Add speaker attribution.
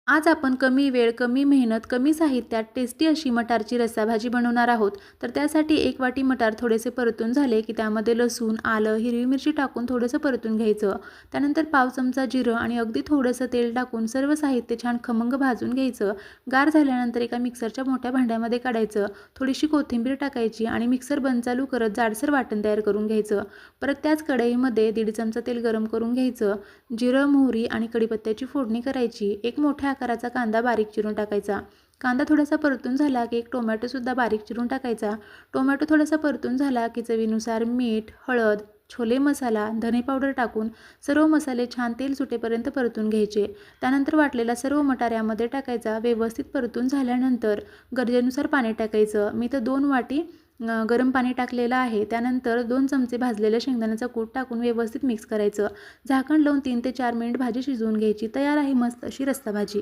Speaker 1: आज आपण कमी वेळ, कमी मेहनत, कमी साहित्यात टेस्टी अशी मटारची रस्साभाजी बनवणार आहोत. तर त्यासाठी 1 वाटी मटार थोडेसे परतून झाले की त्यामध्ये लसूण, आलं, हिरवी मिरची टाकून थोडंसं परतून घ्यायचं. त्यानंतर पाव चमचा जिरं आणि अगदी थोडंसं तेल टाकून सर्व साहित्य छान खमंग भाजून घ्यायचं. गार झाल्यानंतर एका मिक्सरच्या मोठ्या भांड्यामध्ये काढायचं. थोडीशी कोथिंबीर टाकायची आणि मिक्सर बंद चालू करत जाडसर वाटण तयार करून घ्यायचं. परत त्याच कढईमध्ये 1.5 चमचा तेल गरम करून घ्यायचं. जिरं, मोहरी आणि कढीपत्त्याची फोडणी करायची. एक मोठ्या आकाराचा कांदा बारीक चिरून टाकायचा. कांदा थोडासा परतून झाला की एक टोमॅटोसुद्धा बारीक चिरून टाकायचा. टोमॅटो थोडासा परतून झाला की चवीनुसार मीठ, हळद, छोले मसाला, धने पावडर टाकून सर्व मसाले छान तेल सुटेपर्यंत परतून घ्यायचे. त्यानंतर वाटलेला सर्व मटार यामध्ये टाकायचा. व्यवस्थित परतून झाल्यानंतर गरजेनुसार पाणी टाकायचं. मी तर 2 वाटी गरम पाणी टाकलेलं आहे. त्यानंतर 2 चमचे भाजलेल्या शेंगदाण्याचा कूट टाकून व्यवस्थित मिक्स करायचं. झाकण लावून 3 ते 4 मिनिट भाजी शिजवून घ्यायची. तयार आहे मस्त अशी रस्सा भाजी.